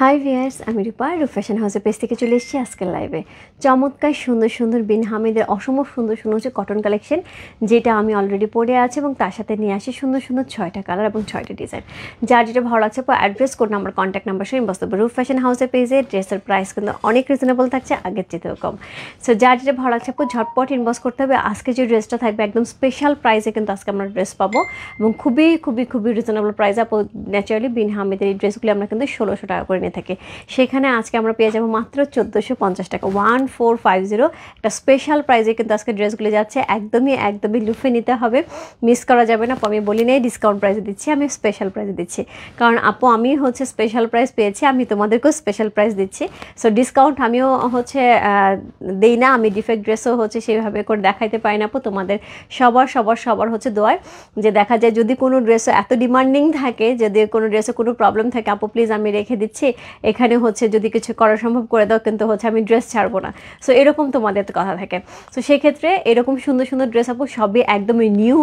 High viewers, আমি রূপা fashion হাউসের page থেকে চলে এসেছি আজকের লাইভে। চমৎকার সুন্দর সুন্দর বিন হামিদের অসম্ভব সুন্দর সুন্দর হচ্ছে কটন কালেকশন, যেটা আমি অলরেডি পরে আছি এবং তার সাথে নিয়ে আসি সুন্দর সুন্দর 6টা কালার এবং 6টা ডিজাইন। যার যেটা ভালো লাগছে address code number, contact number সহ ইনবক্স করবে। ফ্যাশন হাউসের পেজে ড্রেসের প্রাইস কিন্তু অনেক রিজনেবল থাকছে, আগের চেয়েও কম। সো যার যেটা ভালো লাগছে ঝটপট ইনবক্স করতে হবে। আজকে যে ড্রেসটা থাকবে একদম স্পেশাল প্রাইসে কিন্তু আজকে আমরা ড্রেস পাবো এবং খুবই খুবই খুবই রিজনেবল প্রাইসে। ন্যাচারালি বিন হামিদের এই ড্রেসগুলি আমরা কিন্তু 1600 টাকা করে নিয়ে থাকি, সেখানে আজকে আমরা পেয়ে যাবো মাত্র 1450 টাকা, 1450। একটা স্পেশাল প্রাইসে কিন্তু আজকে ড্রেসগুলি যাচ্ছে। একদমই লুফে নিতে হবে, মিস করা যাবে না। আমি বলি নেই ডিসকাউন্ট প্রাইসে দিচ্ছি, আমি স্পেশাল প্রাইসে দিচ্ছি, কারণ আপু আমি হচ্ছে স্পেশাল প্রাইস পেয়েছি, আমি তোমাদেরকেও স্পেশাল প্রাইস দিচ্ছি। সো ডিসকাউন্ট আমিও হচ্ছে দিই না, আমি ডিফেক্ট ড্রেসও হচ্ছে সেইভাবে করে দেখাইতে পারি না আপু। তোমাদের সবার হচ্ছে দোয়ায় যে দেখা যায় যদি কোনো ড্রেসও এত ডিমান্ডিং থাকে, যদি কোনো ড্রেসে কোনো প্রবলেম থাকে, আপু প্লিজ আমি রেখে দিচ্ছি, এখানে হচ্ছে যদি কিছু করা সম্ভব করে দাও, কিন্তু হচ্ছে আমি ড্রেস ছাড়বো না। সো এরকম তোমাদের কথা থাকে। সো সেক্ষেত্রে এরকম সুন্দর সুন্দর ড্রেস আপু সবই একদমই নিউ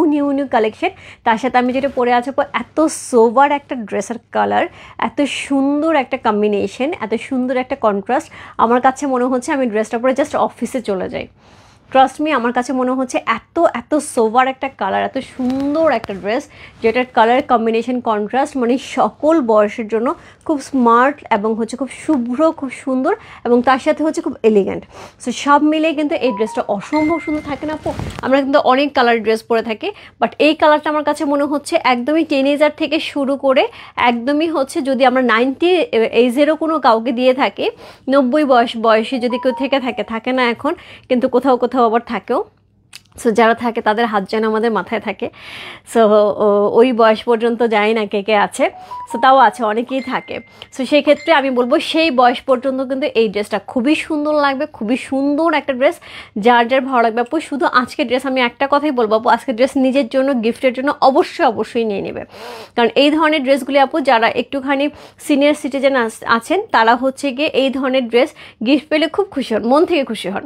কালেকশন। তার সাথে আমি যেটা পরে আছি আপু, এত সোভার একটা ড্রেসের কালার, এত সুন্দর একটা কম্বিনেশন, এত সুন্দর একটা কন্ট্রাস্ট। আমার কাছে মনে হচ্ছে আমি ড্রেসটা পরে জাস্ট অফিসে চলে যাই। ট্রাস্ট মি, আমার কাছে মনে হচ্ছে এত সোভার একটা কালার, এত সুন্দর একটা ড্রেস, যেটার কালার কম্বিনেশন কন্ট্রাস্ট মানে সকল বয়সের জন্য খুব স্মার্ট এবং হচ্ছে খুব শুভ্র, খুব সুন্দর এবং তার সাথে হচ্ছে খুব এলিগেন্ট। সো সব মিলে কিন্তু এই ড্রেসটা অসম্ভব সুন্দর থাকে না আপু। আমরা কিন্তু অনেক কালার ড্রেস পরে থাকি, বাট এই কালারটা আমার কাছে মনে হচ্ছে একদমই টিনেজার থেকে শুরু করে একদমই হচ্ছে যদি আমরা 90 এজেরও কোনো কাউকে দিয়ে থাকি, 90 বয়সী যদি কেউ থাকে না এখন, কিন্তু কোথাও আবার থাকেও। সো যারা থাকে তাদের হাত যেন আমাদের মাথায় থাকে। সো ওই বয়স পর্যন্ত জানি না কে আছে, সো তাও আছে, অনেকেই থাকে। সো সেই ক্ষেত্রে আমি বলবো সেই বয়স পর্যন্ত কিন্তু এই ড্রেসটা খুবই সুন্দর লাগবে, খুবই সুন্দর একটা ড্রেস। যার ভালো লাগবে আপু, শুধু আজকের ড্রেস আমি একটা কথাই বলবো আপু, আজকের ড্রেস নিজের জন্য গিফটের জন্য অবশ্যই নিয়ে নেবে। কারণ এই ধরনের ড্রেসগুলি আপু যারা একটুখানি সিনিয়র সিটিজেন আছেন, তারা হচ্ছে গিয়ে এই ধরনের ড্রেস গিফট পেলে খুব খুশি হন, মন থেকে খুশি হন।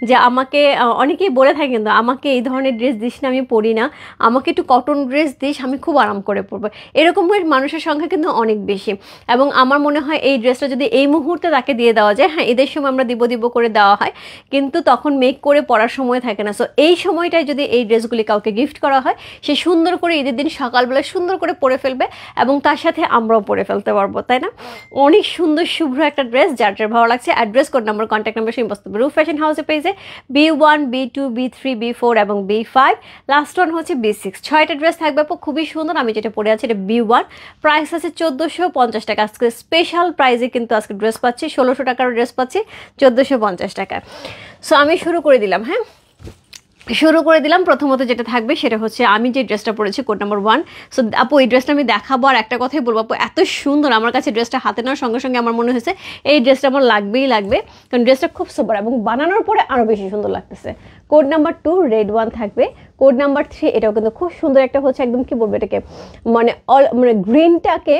যে আমাকে অনেকেই বলে থাকে কিন্তু আমাকে এই ধরনের ড্রেস দিস না, আমি পরি না, আমাকে একটু কটন ড্রেস দিস, আমি খুব আরাম করে পরবো। এরকমের মানুষের সংখ্যা কিন্তু অনেক বেশি। এবং আমার মনে হয় এই ড্রেসটা যদি এই মুহূর্তে তাকে দিয়ে দেওয়া যায়, হ্যাঁ ঈদের সময় আমরা দিব করে দেওয়া হয়, কিন্তু তখন মেক করে পরার সময় থাকে না। সো এই সময়টায় যদি এই ড্রেসগুলি কাউকে গিফট করা হয়, সে সুন্দর করে ঈদের দিন সকালবেলা সুন্দর করে পরে ফেলবে এবং তার সাথে আমরাও পরে ফেলতে পারবো, তাই না? অনেক সুন্দর শুভ্র একটা ড্রেস। যার ভালো লাগছে address code number, contact number সেই বস্তু ফ্যাশন হাউসের পেজে B1 B2 B3 B4 এবং B5, লাস্ট ওয়ান হচ্ছে B6। 6টা ড্রেস থাকবে আপু, খুবই সুন্দর। আমি যেটা পরে আছি এটা B1, প্রাইস আছে 1450 টাকা। আজকে স্পেশাল প্রাইসে কিন্তু আজকে ড্রেস পাচ্ছি, 1600 টাকার ড্রেস পাচ্ছি 1450 টাকায়। সো আমি শুরু করে দিলাম। প্রথমত যেটা থাকবে সেটা হচ্ছে আমি যে ড্রেসটা পরেছি কোড নাম্বার 1। সো আপু এই ড্রেসটা আমি দেখাবো আর একটা কথাই বলবো আপু, এত সুন্দর আমার কাছে ড্রেসটা হাতে নেওয়ার সঙ্গে সঙ্গে আমার মনে হয়েছে এই ড্রেসটা আমার লাগবে, কারণ ড্রেসটা খুব সুপার এবং বানানোর পরে আরও বেশি সুন্দর লাগতেছে। কোড নাম্বার 2 রেড 1 থাকবে। কোড নাম্বার 3 এটাও কিন্তু খুব সুন্দর একটা হচ্ছে একদম কি বলবো এটাকে, মানে গ্রিনটাকে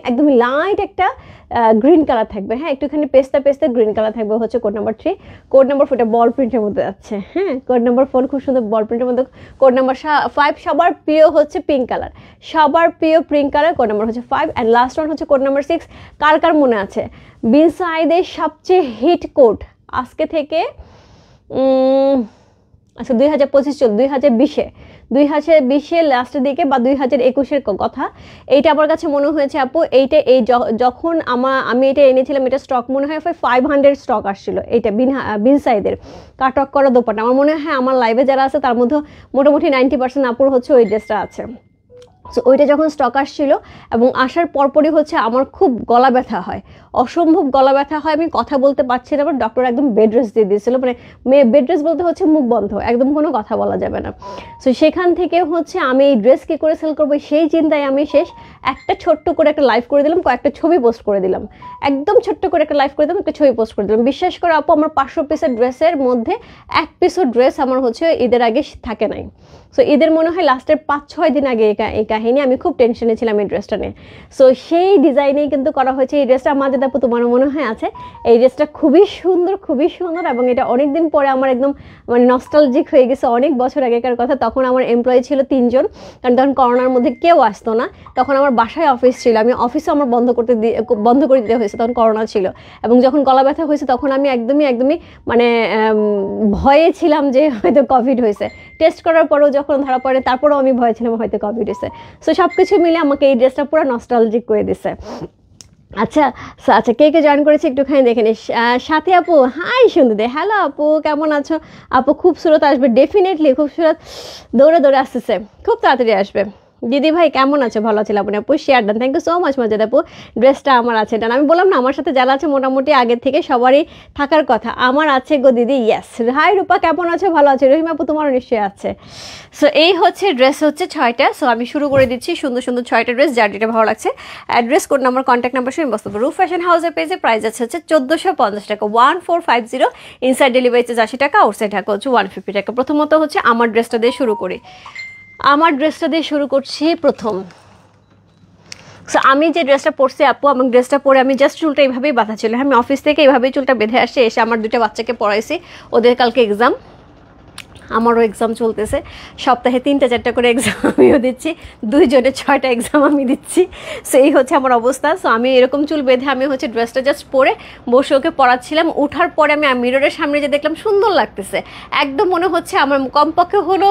একদমই লাইট একটা গ্রিন কালার থাকবে, হ্যাঁ একটুখানি পেস্তা গ্রিন কালার থাকবে হচ্ছে কোড নাম্বার 3। কোড নাম্বার 4 বল প্রিন্টের মধ্যে আছে, হ্যাঁ কোড নাম্বার 4 খুব সুন্দর বল প্রিন্টের মধ্যে। কোড নাম্বার 5 সবার প্রিয় হচ্ছে পিঙ্ক কালার, কোড নাম্বার হচ্ছে 5। অ্যান্ড লাস্ট ওয়ান হচ্ছে কোড নাম্বার 6। কার মনে আছে বিন সাইদের সবচেয়ে হিট কোড আজকে থেকে আচ্ছা 2020-এর লাস্টের দিকে বা 2021-এর কথা, এইটা আমার কাছে মনে হয়েছে আপু, এইটা যখন আমি এটা এনেছিলাম, এটা স্টক মনে হয় 500 স্টক আসছিল, এইটা বিন সাইদের কাটক করা দোপাট্টা। আমার মনে হয় আমার লাইভে যারা আছে তার মধ্যে মোটামুটি 90% আপুর হচ্ছে ওই ড্রেসটা আছে। সো ওইটা যখন স্টক আসছিল এবং আসার পরপরই হচ্ছে আমার খুব গলা ব্যথা হয়, অসম্ভব গলা ব্যথা হয়, আমি কথা বলতে পারছি না। ডক্টর একদম বেড রেস্ট দিয়ে দিয়েছিল, মানে বেড রেস্ট বলতে হচ্ছে মুখ বন্ধ, একদম কোনো কথা বলা যাবে না। সো সেখান থেকে হচ্ছে আমি এই ড্রেস কী করে সেল করবো সেই চিন্তায় আমি একটা ছোট্ট করে একটা লাইভ করে দিলাম, কয়েকটা ছবি পোস্ট করে দিলাম, একদম ছোট্ট করে একটা লাইভ করে দিলাম, একটা ছবি পোস্ট করে দিলাম। বিশ্বাস করে আপু আমার 500 পিসের ড্রেসের মধ্যে 1 পিসও ড্রেস আমার হচ্ছে ঈদের আগে থাকে নাই। সো ঈদের মনে হয় লাস্টের 5-6 দিন আগে এই কাহিনী, আমি খুব টেনশনে ছিলাম এই ড্রেসটা নিয়ে। সো সেই ডিজাইনেই কিন্তু করা হয়েছে এই ড্রেসটা। মাজেদ আপু তোমার মনে হয় আছে, এই ড্রেসটা খুবই সুন্দর এবং এটা অনেক দিন পরে আমার একদম মানে নস্টালজিক হয়ে গেছে। অনেক বছর আগেকার কথা, তখন আমার এমপ্লয়ি ছিল 3 জন, কারণ তখন করোনার মধ্যে কেউ আসতো না। তখন আমার বাসায় অফিস ছিল, আমি অফিসে আমার বন্ধ করে দিতে হয়েছে, তখন করোনা ছিল। এবং যখন গলা ব্যথা হয়েছে তখন আমি একদমই মানে ভয়ে ছিলাম যে হয়তো কোভিড হয়েছে। টেস্ট করার পরেও যখন ধরা পড়ে তারপরেও আমি ভয় ছিলাম হয়তো কোভিড হয়েছে। সো সব কিছু মিলে আমাকে এই ড্রেসটা পুরো নস্টালজিক করে দিছে। আচ্ছা আচ্ছা, কে কে জয়েন করেছে একটুখানি দেখে নিস। সাথী আপু, হাই সুন্দর, হ্যালো আপু, কেমন আছো আপু? খুবসুরত আসবে, ডেফিনেটলি খুবসুরত দৌড়ে আসতেছে, খুব তাড়াতাড়ি আসবে। দিদি ভাই কেমন আছো? ভালো আছিলাম আপু, share done, thank you so much Majed আপু। ড্রেসটা আমার আছে ডান, আমি বললাম না আমার সাথে যারা আছে মোটামুটি আগের থেকে সবারই থাকার কথা, আমার আছে গো দিদি। ইয়েস, হাই রূপা কেমন আছো? ভালো আছে। রহিম আপু তোমারও নিশ্চয়ই আছে। সো এই হচ্ছে ড্রেস হচ্ছে 6টা। সো আমি শুরু করে দিচ্ছি, সুন্দর 6টা ড্রেস, যার যেটা ভালো লাগছে address, code number, contact number শুনে বস্তু। রূপ ফ্যাশন হাউসের পেজে প্রাইস আছে হচ্ছে 1450 টাকা, 1450। ইনসাইড ডেলিভারি চার্জ 80 টাকা, আউটসাইড ঢাকা হচ্ছে 150 টাকা। প্রথমত হচ্ছে আমার ড্রেসটা দিয়ে শুরু করি। আমার ড্রেসটা দিয়ে শুরু করছি প্রথম। সো আমি যে ড্রেসটা পরছি আপু, আমার ড্রেসটা পরে আমি জাস্ট চুলটা এইভাবেই বাঁধা ছিল। আমি অফিস থেকে এইভাবেই চুলটা বেঁধে আসে, এসে আমার 2টা বাচ্চাকে পড়াইছি, ওদের কালকে এক্সাম, আমারও এক্সাম চলতেছে, সপ্তাহে 3টা-4টা করে এক্সাম আমিও দিচ্ছি, 2 জনে 6টা এক্সাম আমি দিচ্ছি। সো এই হচ্ছে আমার অবস্থা। সো আমি এরকম চুল বেঁধে আমি হচ্ছে ড্রেসটা জাস্ট পরে বসে ওকে পড়াচ্ছিলাম। ওঠার পরে আমি মিররের সামনে যে দেখলাম সুন্দর লাগতেছে, একদম মনে হচ্ছে আমার কমপক্ষে হলো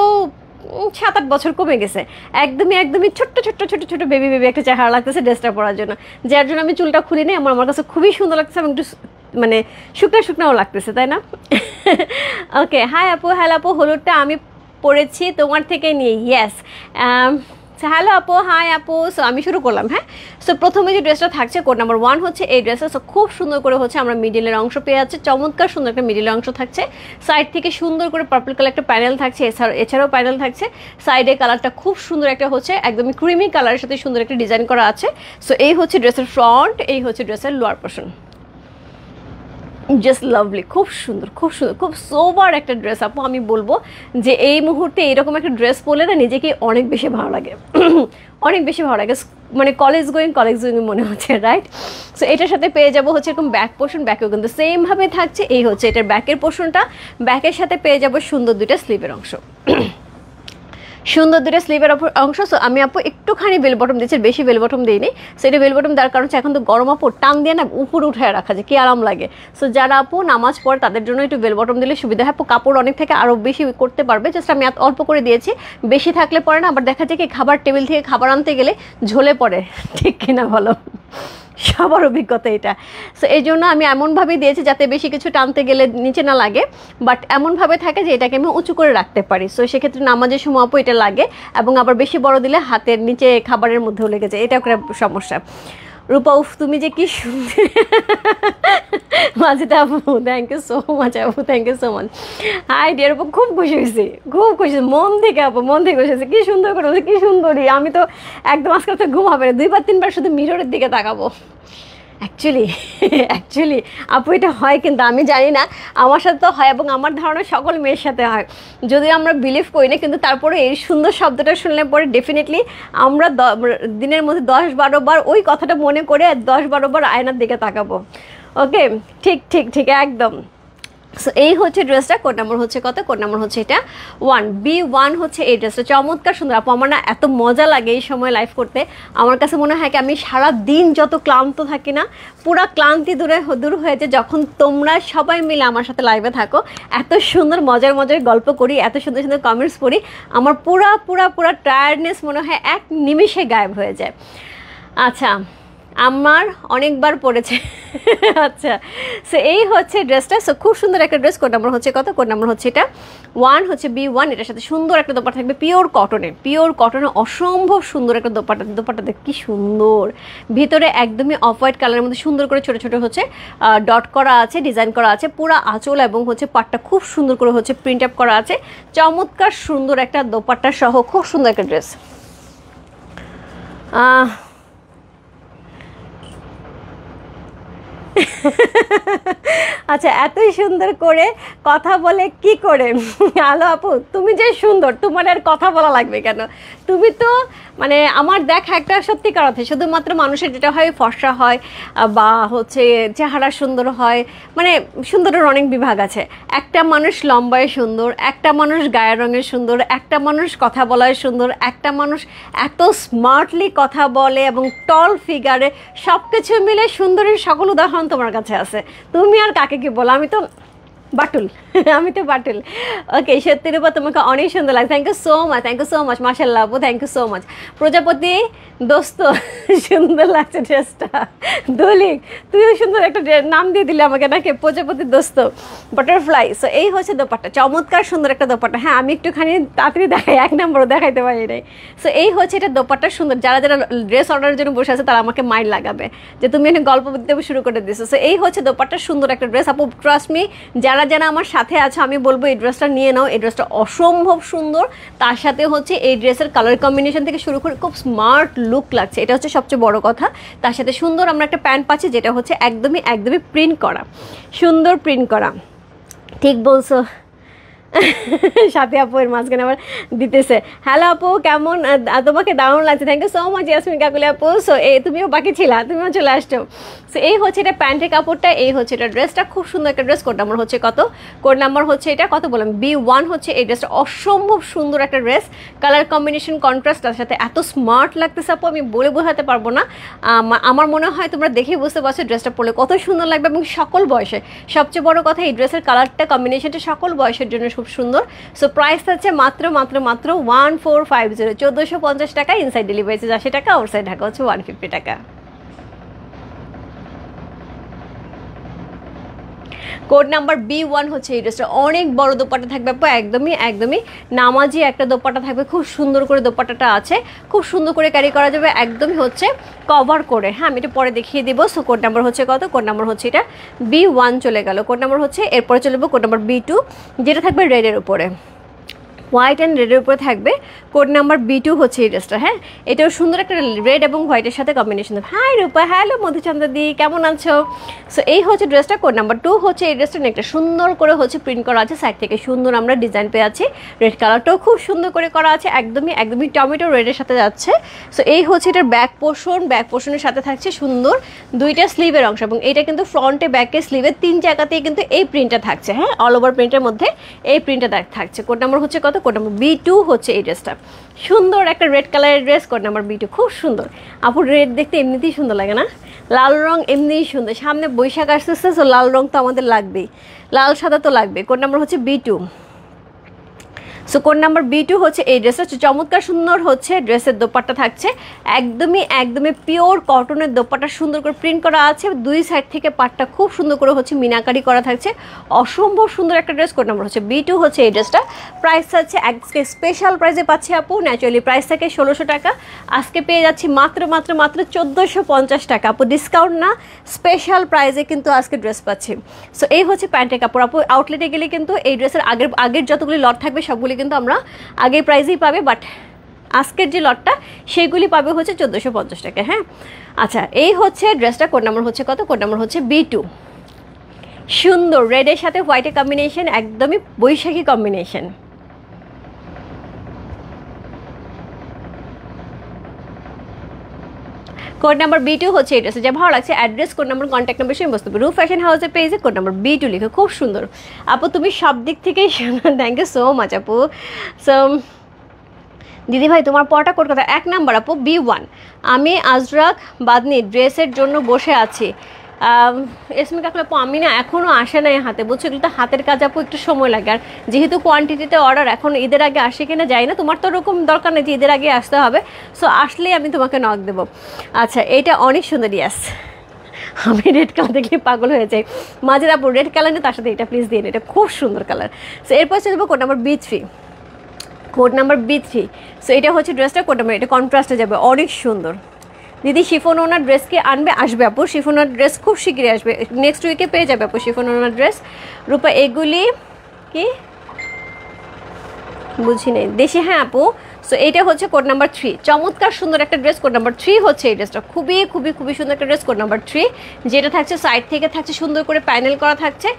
7-8 বছর কমে গেছে। একদমই ছোট্ট বেবি একটা চেহারা লাগতেছে ড্রেসটা পরার জন্য, যার জন্য আমি চুলটা খুলি নিই। আমার কাছে খুবই সুন্দর লাগতেছে এবং একটু মানে শুকনাও লাগতেছে, তাই না? ওকে, হাই আপু, হ্যালো আপু, হলুদটা আমি পরেছি তোমার থেকে নিয়ে। ইয়েস, হ্যালো আপু, হাই আপু। সো আমি শুরু করলাম। হ্যাঁ, সো প্রথমে যে ড্রেসটা থাকছে কোড নাম্বার 1 হচ্ছে এই ড্রেসটা। সো খুব সুন্দর করে হচ্ছে আমরা মিডিলের অংশ পেয়ে যাচ্ছে, চমৎকার সুন্দর একটা মিডিলের অংশ থাকছে। সাইড থেকে সুন্দর করে পার্পল কালার একটা প্যানেল থাকছে, এছাড়াও প্যানেল থাকছে। সাইডে কালারটা খুব সুন্দর একটা হচ্ছে একদমই ক্রিমি কালারের সাথে সুন্দর একটা ডিজাইন করা আছে। সো এই হচ্ছে ড্রেসের ফ্রন্ট, এই হচ্ছে ড্রেসের লোয়ার পোর্শন। জাস্ট লাভলি, খুব সুন্দর, খুব সোবার একটা ড্রেস আপু। আমি বলবো যে এই মুহূর্তে এরকম একটা ড্রেস পরলে না নিজেকে অনেক বেশি ভালো লাগে, অনেক বেশি ভালো লাগে, মানে কলেজ গোয়িং মনে হচ্ছে, রাইট? সো এটার সাথে পেয়ে যাবো হচ্ছে এরকম ব্যাক পোর্শন, ব্যাকেও কিন্তু সেমভাবে থাকছে। এই হচ্ছে এটার ব্যাকের পোর্শনটা, ব্যাকের সাথে পেয়ে যাবো সুন্দর 2টা স্লিভের অংশ, সুন্দর 2টা স্লিভের অংশ। সো আমি আপু একটুখানি বেল বটম দিচ্ছি, বেশি বেল বটম দিইনি। সো এটা বেল বটম দেওয়ার কারণ হচ্ছে এখন তো গরম আপু, টান দিয়ে না উপরে উঠায় রাখা যায়, কি আরাম লাগে। সো যারা আপু নামাজ পড়ে তাদের জন্য একটু বেল বটম দিলে সুবিধা হয়। আপু কাপড় অনেক থেকে আরও বেশি করতে পারবে, জাস্ট আমি অল্প করে দিয়েছি, বেশি থাকলে পরে না আবার দেখা যায় কি খাবার টেবিল থেকে খাবার আনতে গেলে ঝোলে পড়ে, ঠিক কিনা বলো? সবার অভিজ্ঞতা এটা। সো এই জন্য আমি এমনভাবেই দিয়েছি যাতে বেশি কিছু টানতে গেলে নিচে না লাগে, বাট এমনভাবে থাকে যে এটাকে আমি উঁচু করে রাখতে পারি। সো সেক্ষেত্রে নামাজের সময় আপু এটা লাগে, এবং আবার বেশি বড় দিলে হাতের নিচে খাবারের মধ্যেও লেগে যায়, এটা একটা সমস্যা। রূপা, উফ তুমি যে কি সুন্দর। মাজেদ আপু, থ্যাংক ইউ সো মাচ আপু, thank you so much. Hi dear আপু, খুব খুশি হয়েছি, মন থেকে আপু, মন থেকে খুশি হয়েছে, কি সুন্দর করে বলছে, কি সুন্দরী। আমি তো একদম আজকাল তো ঘুম হবে না, 2-3 বার শুধু মিররের দিকে তাকাবো। অ্যাকচুয়ালি আপু এটা হয়, কিন্তু আমি জানি না, আমার সাথে তো হয় এবং আমার ধারণা সকল মেয়ের সাথে হয়, যদিও আমরা বিলিভ করি না, কিন্তু তারপরে এই সুন্দর শব্দটা শুনলে পরে ডেফিনেটলি আমরা দিনের মধ্যে 10-12 বার ওই কথাটা মনে করে 10-12 বার আয়নার দিকে তাকাবো। ওকে, ঠিক একদম। সো এই হচ্ছে ড্রেসটা, কোড নাম্বার হচ্ছে কত? কোড নাম্বার হচ্ছে এটা 1, B1 হচ্ছে এই ড্রেসটা, চমৎকার সুন্দর আপু। আমার না এত মজা লাগে এই সময় লাইভ করতে, আমার কাছে মনে হয় কি আমি সারা দিন যত ক্লান্ত থাকি না, পুরা ক্লান্তি দূর হয়ে যায় যখন তোমরা সবাই মিলে আমার সাথে লাইভে থাকো, এত সুন্দর মজার গল্প করি, এত সুন্দর কমেন্টস পড়ি, আমার পুরা টায়ার্ডনেস মনে হয় এক নিমিষে গায়েব হয়ে যায়। আচ্ছা, আমার অনেকবার পড়েছে। আচ্ছা, সো এই হচ্ছে ড্রেসটা। সো খুব সুন্দর একটা ড্রেস, কোড নাম্বার হচ্ছে কত? কোড নাম্বার হচ্ছে এটা 1 হচ্ছে B1। এটার সাথে সুন্দর একটা দোপাট্টা থাকবে, পিওর কটনে, অসম্ভব সুন্দর একটা দোপাট্টা দেখ কি সুন্দর। ভিতরে একদমই অফ হোয়াইট কালারের মধ্যে সুন্দর করে ছোট হচ্ছে ডট করা আছে, ডিজাইন করা আছে, পুরো আঁচল এবং হচ্ছে পাটটা খুব সুন্দর করে হচ্ছে প্রিন্ট আপ করা আছে, চমৎকার সুন্দর একটা দোপাট্টা সহ খুব সুন্দর একটা ড্রেস। আচ্ছা, এতই সুন্দর করে কথা বলে কি করে? হ্যালো আপু, তুমি যে সুন্দর, তোমার আর কথা বলা লাগবে কেন? তুমি তো মানে আমার দেখা একটা সত্যিকার অর্থে শুধুমাত্র মানুষের যেটা হয় ফর্সা হয় বা হচ্ছে চেহারা সুন্দর হয়, মানে সুন্দরের অনেক বিভাগ আছে। একটা মানুষ লম্বায় সুন্দর, একটা মানুষ গায়ের রঙের সুন্দর, একটা মানুষ কথা বলায় সুন্দর, একটা মানুষ এত স্মার্টলি কথা বলে এবং টল ফিগারে, সব কিছু মিলে সুন্দরীর সকল উদাহরণ তোমার কাছে আছে। তুমি আর কাকে কি বলো? আমি তো বাটুল। আমি তো বাটুল। ওকে, সত্যির উপর তোমাকে অনেক সুন্দর লাগে। Thank you so much, thank you so much, মাশাআল্লাহ আপু, থ্যাংক ইউ সো মাচ। প্রজাপতি দোস্ত, সুন্দর লাগছে ড্রেসটা। দলিক, তুইও সুন্দর একটা নাম দিয়ে দিলে আমাকে নাকি, প্রজাপতি দোস্ত, বাটারফ্লাই। সো এই হচ্ছে দোপাট্টা, চমৎকার সুন্দর একটা দোপাট্টা। হ্যাঁ, আমি একটুখানি তাড়াতাড়ি দেখাই, এক নম্বরও দেখাইতে পারি নাই। সো এই হচ্ছে এটা দোপাট্টা সুন্দর। যারা যারা ড্রেস অর্ডারের জন্য বসে আছে তারা আমাকে মাইন্ড লাগাবে যে তুমি এখানে গল্প দিতে শুরু করে দিছো। সো এই হচ্ছে দোপাট্টা সুন্দর একটা ড্রেস। আপু ট্রাস্ট মি, যারা যারা আমার সাথে আছে আমি বলবো এই ড্রেসটা নিয়ে নাও। এই ড্রেসটা অসম্ভব সুন্দর। তার সাথে হচ্ছে এই ড্রেসের কালার কম্বিনেশন থেকে শুরু করে খুব স্মার্ট লুক লাগছে, এটা হচ্ছে সবচেয়ে বড় কথা। তার সাথে সুন্দর আমরা একটা প্যান্ট পাচ্ছি যেটা হচ্ছে একদমই একদমই প্রিন্ট করা, সুন্দর প্রিন্ট করা। ঠিক বলছো। সাথে আপু এর মাঝখানে আবার দিতেছে। হ্যালো আপু, কেমন? তোমাকে দারুণ লাগছে। Thank you so much Yasmin Kakuli আপু। সো এই তুমিও বাকি ছিলা, তুমিও চলে আসছো। সো এই হচ্ছে এটা প্যান্টের কাপড়টা, এই হচ্ছে এটা ড্রেসটা, খুব সুন্দর একটা ড্রেস। কোড নাম্বার হচ্ছে কত? কোড নাম্বার হচ্ছে এটা কত বললাম, B1 হচ্ছে এই ড্রেসটা। অসম্ভব সুন্দর একটা ড্রেস, কালার কম্বিনেশন কন্ট্রাস্ট, তার সাথে এত স্মার্ট লাগতেছে আপু, আমি বলে বোঝাতে পারবো না। আমার মনে হয় তোমরা দেখেই বুঝতে পারছো ড্রেসটা পরলে কত সুন্দর লাগবে, এবং সকল বয়সে। সবচেয়ে বড় কথা এই ড্রেসের কালারটা কম্বিনেশনটা সকল বয়সের জন্য খুব সুন্দর। সো প্রাইস আছে মাত্র 1450, 1450 টাকা। ইনসাইড ডেলিভারি 80 টাকা, আউটসাইড ঢাকা হচ্ছে 150 টাকা। কোড নাম্বার B1 হচ্ছে এই ড্রেসটা। অনেক বড় দোপাট্টা থাকবে আপু, একদমই একদমই নামাজি একটা দোপাট্টা থাকবে, খুব সুন্দর করে দোপাট্টাটা আছে, খুব সুন্দর করে ক্যারি করা যাবে, একদমই হচ্ছে কভার করে। হ্যাঁ, আমি এটা পরে দেখিয়ে দিব। সো কোড নাম্বার হচ্ছে কত? কোড নাম্বার হচ্ছে এটা B1 চলে গেল। কোড নাম্বার হচ্ছে এরপরে চলে যাবো কোড নাম্বার B2, যেটা থাকবে রেডের উপরে, হোয়াইট অ্যান্ড রেডের উপরে থাকবে। কোড নাম্বার B2 হচ্ছে এই ড্রেসটা। হ্যাঁ, এটাও সুন্দর একটা রেড এবং হোয়াইটের সাথে কম্বিনেশন। হাই রূপা, হ্যালো মধুচন্দ্র দি, কেমন আছো? সো এই হচ্ছে ড্রেসটা। কোড নাম্বার 2 হচ্ছে এই ড্রেসটা। একটা সুন্দর করে হচ্ছে প্রিন্ট করা আছে, সাইড থেকে সুন্দর আমরা ডিজাইন পেয়ে আছি। রেড কালারটাও খুব সুন্দর করে করা আছে, একদমই একদমই টমেটো রেডের সাথে যাচ্ছে। সো এই হচ্ছে এটার ব্যাক পোর্শন, ব্যাক পোর্শনের সাথে থাকছে সুন্দর দুইটা স্লিভের অংশ, এবং এটা কিন্তু ফ্রন্টে ব্যাকে স্লিভের 3 জায়গাতেই কিন্তু এই প্রিন্টটা থাকছে। হ্যাঁ, অল ওভার প্রিন্টের মধ্যে এই প্রিন্টটা থাকছে। কোড নাম্বার হচ্ছে কত? কোড নাম্বার B2 হচ্ছে এই ড্রেসটা। সুন্দর একটা রেড কালারের ড্রেস, কোড নাম্বার B2, খুব সুন্দর। আপু রেড দেখতে এমনিতেই সুন্দর লাগে না? লাল রং এমনিই সুন্দর, সামনে বৈশাখ আসতেছে, সো লাল রং তো আমাদের লাগবেই, লাল সাদা তো লাগবে। কোড নাম্বার হচ্ছে B2। So code number B2 হচ্ছে এই ড্রেসটা। চমৎকার সুন্দর হচ্ছে ড্রেসের দোপাট্টা থাকছে, একদমই একদমই পিওর কটনের দোপাট্টা, সুন্দর করে প্রিন্ট করা আছে। দুই সাইড থেকে পাটটা খুব সুন্দর করে হচ্ছে মিনাকারি করা থাকছে, অসম্ভব সুন্দর একটা ড্রেস। কোড নাম্বার হচ্ছে B2 হচ্ছে এই ড্রেসটা। প্রাইস আছে আজকে স্পেশাল প্রাইসে পাচ্ছি আপু, ন্যাচুরালি প্রাইস থাকে 1600 টাকা, আজকে পেয়ে যাচ্ছি মাত্র 1450 টাকা আপু, ডিসকাউন্ট না, স্পেশাল প্রাইসে কিন্তু আজকে ড্রেস পাচ্ছি। সো এই হচ্ছে প্যান্টের কাপড় আপু। আউটলেটে গেলে কিন্তু এই ড্রেসের আগের যতগুলি লট থাকবে সবগুলি কিন্তু আমরা আগের প্রাইসেই পাবে, বাট আজকের যে লটটা সেইগুলি পাবে হচ্ছে 1450 টাকা। হ্যাঁ, আচ্ছা, এই হচ্ছে ড্রেসটা। কোড নাম্বার হচ্ছে কত? কোড নাম্বার হচ্ছে B2। সুন্দর রেডের সাথে হোয়াইটের কম্বিনেশন, একদমই বৈশাখী কম্বিনেশন। কোড নাম্বার B2 হচ্ছে এই ড্রেসে। যা ভালো লাগছে address, code number, contact number সেই বস্তু রূপ ফ্যাশন হাউসের পেজে কোড নাম্বার B2 লিখে, খুব সুন্দর আপু, তুমি সব দিক থেকেই সুন্দর। থ্যাংক ইউ সো মাচ আপু। সো দিদি ভাই তোমার পড়াটা কোড কথা? 1 নাম্বার আপু B1। আমি আজরাক বাদনি ড্রেসের জন্য বসে আছি। এসমি কাকলে আপু আমি না এখনও আসে নাই হাতে, বুঝছো, এগুলো তো হাতের কাজ আপু, একটু সময় লাগে। আর যেহেতু কোয়ান্টিটিতে অর্ডার, এখন ঈদের আগে আসে কিনা যাই না, তোমার তো ওরকম দরকার নেই যে ঈদের আগে আসতে হবে। সো আসলেই আমি তোমাকে নক দেবো। আচ্ছা, এটা অনেক সুন্দর। ইয়াস, আমি রেড কালার দেখলে পাগল হয়ে যাই। মাঝের আপু রেড কালার নেই, তার সাথে এটা প্লিজ দিন, এটা খুব সুন্দর কালার। সো এরপর চলে যাবো code number B3। Code number B3। So এটা হচ্ছে ড্রেসটা। কোড নাম্বার, এটা কন্ট্রাস্টে যাবে, অনেক সুন্দর। দিদি শিফন ওনার ড্রেস কি আনবে? আসবে আপু, শিফন ওনার ড্রেস খুব শীঘ্রই আসবে, নেক্সট উইকে পেয়ে যাবে আপু শিফন ওনার ড্রেস। রূপা এগুলি কি বুঝি নেই দেশি? হ্যাঁ আপু। সো এইটা হচ্ছে কোড নাম্বার 3, চমৎকার সুন্দর একটা ড্রেস। কোড নাম্বার 3 হচ্ছে এই ড্রেসটা, খুবই খুবই খুবই সুন্দর একটা ড্রেস। কোড নাম্বার 3 যেটা থাকছে সাইড থেকে থাকছে সুন্দর করে প্যানেল করা থাকছে,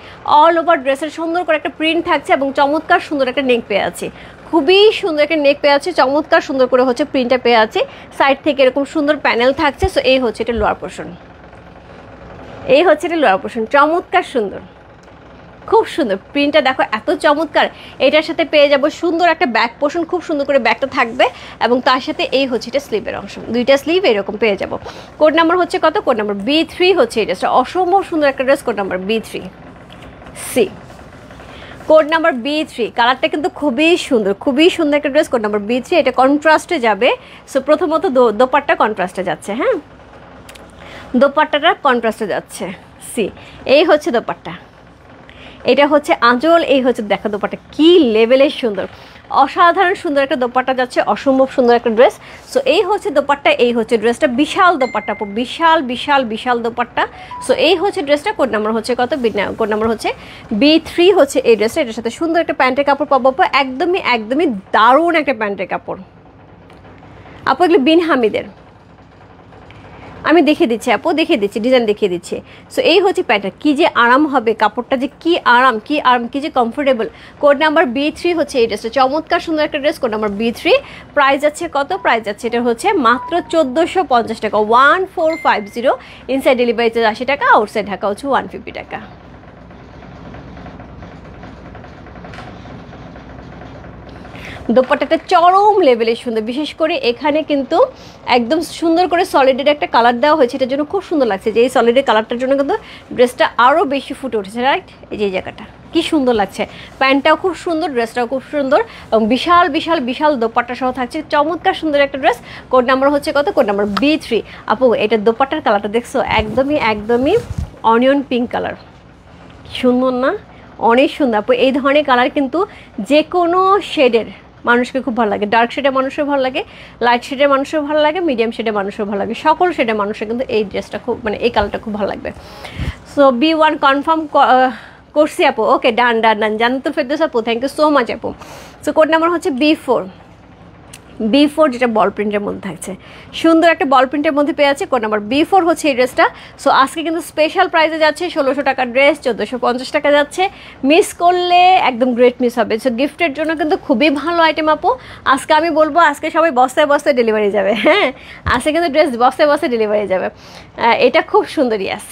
অল ওভার ড্রেসের সুন্দর করে একটা প্রিন্ট থাকছে এবং চমৎকার সুন্দর একটা নেক পেয়ে আছে, খুবই সুন্দর একটা নেক পেয়ে আছে, চমৎকার সুন্দর করে হচ্ছে প্রিন্টটা পেয়ে আছে, সাইড থেকে এরকম সুন্দর প্যানেল থাকছে। সো এই হচ্ছে এটা লোয়ার পোর্শন, এই হচ্ছে এটা লোয়ার পোর্শন, চমৎকার সুন্দর, খুব সুন্দর প্রিন্টটা দেখো এত চমৎকার। এটার সাথে পেয়ে যাবো সুন্দর একটা ব্যাক পোর্শন, খুব সুন্দর করে ব্যাকটা থাকবে এবং তার সাথে এই হচ্ছে এটা স্লিভের অংশ, দুইটা স্লিভ এরকম পেয়ে যাবো। কোড নাম্বার হচ্ছে কত? কোড নাম্বার B3 হচ্ছে এই ড্রেসটা, অসম্ভব সুন্দর একটা dress. Code number B3 C, code number B3, কালারটা কিন্তু খুবই সুন্দর, খুবই সুন্দর একটা ড্রেস। কোড নাম্বার B3, এটা কন্ট্রাস্টে যাবে। সো প্রথমত দোপাট্টা কন্ট্রাস্টে যাচ্ছে, হ্যাঁ দোপাট্টাটা কন্ট্রাস্টে যাচ্ছে। সি, এই হচ্ছে দোপাট্টা, এটা হচ্ছে আঁচল, এই হচ্ছে দেখো দোপাট্টা কি লেভেলের সুন্দর, অসাধারণ সুন্দর একটা দোপাট্টা যাচ্ছে, অসম্ভব সুন্দর একটা ড্রেস। সো এই হচ্ছে দোপাট্টা, এই হচ্ছে ড্রেসটা, বিশাল দোপাট্টা, বিশাল বিশাল বিশাল দোপাট্টা। সো এই হচ্ছে ড্রেসটা। কোড নাম্বার হচ্ছে কত? কোড নাম্বার হচ্ছে B3 হচ্ছে এই ড্রেসটা। এটার সাথে সুন্দর একটা প্যান্টের কাপড় পাবো, একদমই একদমই দারুণ একটা প্যান্টের কাপড় আপু, এগুলো বিন হামিদের, আমি দেখিয়ে দিচ্ছি আপু, দেখিয়ে দিচ্ছি, ডিজাইন দেখিয়ে দিচ্ছি। সো এই হচ্ছে প্যান্টটা, কী যে আরাম হবে কাপড়টা, যে কি আরাম, কি আরাম, কি যে কমফোর্টেবল। কোড নাম্বার B3 হচ্ছে এই ড্রেসটা, চমৎকার সুন্দর একটা dress. Code number B3, price আছে কত? প্রাইস আছে এটা হচ্ছে মাত্র 1450 টাকা, 1450। ইনসাইড ডেলিভারি চার্জ 80 টাকা, আউটসাইড ঢাকা হচ্ছে 150 টাকা। দোপাট্টাটা চরম লেভেলের সুন্দর, বিশেষ করে এখানে কিন্তু একদম সুন্দর করে সলিডের একটা কালার দেওয়া হয়েছে, এটার জন্য খুব সুন্দর লাগছে, যে এই সলিডের কালারটার জন্য কিন্তু ড্রেসটা আরও বেশি ফুটে উঠেছে, রাইট? এই যে এই জায়গাটা কি সুন্দর লাগছে, প্যান্টটাও খুব সুন্দর, ড্রেসটাও খুব সুন্দর এবং বিশাল বিশাল বিশাল দোপাট্টা সহ থাকছে, চমৎকার সুন্দর একটা ড্রেস। কোড নাম্বার হচ্ছে কত? Code number B3। আপু এটা দোপাট্টার কালারটা দেখছো, একদমই একদমই অনিয়ন পিঙ্ক কালার, সুন্দর না? অনেক সুন্দর আপু, এই ধরনের কালার কিন্তু যে কোনো শেডের মানুষকে খুব ভালো লাগে, ডার্ক শেডের মানুষের ভালো লাগে, লাইট শেডের মানুষের ভালো লাগে, মিডিয়াম শেডের মানুষের ভালো লাগে, সকল শেডের মানুষের কিন্তু এই ড্রেসটা খুব, মানে এই কালারটা খুব ভালো লাগবে। সো B1 কনফার্ম করছি আপু, ওকে ডান ডান ডান, জান্নাতুল ফেরদৌস আপু, থ্যাংক ইউ সো মাচ আপু। সো কোড নাম্বার হচ্ছে B4, যেটা বল প্রিন্টের মধ্যে থাকছে, সুন্দর একটা বল প্রিন্টের মধ্যে পেয়ে আছে। কোড নাম্বার B4 হচ্ছে এই ড্রেসটা। সো আজকে কিন্তু স্পেশাল প্রাইসে যাচ্ছে, 1600 টাকার ড্রেস 1450 টাকা যাচ্ছে, মিস করলে একদম গ্রেট মিস হবে। সো গিফটের জন্য কিন্তু খুবই ভালো আইটেম আপু। আজকে আমি বলবো, আজকে সবাই বস্তায় বস্তায় ডেলিভারি যাবে, হ্যাঁ আজকে কিন্তু ড্রেস বস্তায় বস্তায় ডেলিভারি যাবে। এটা খুব সুন্দর, ইয়াস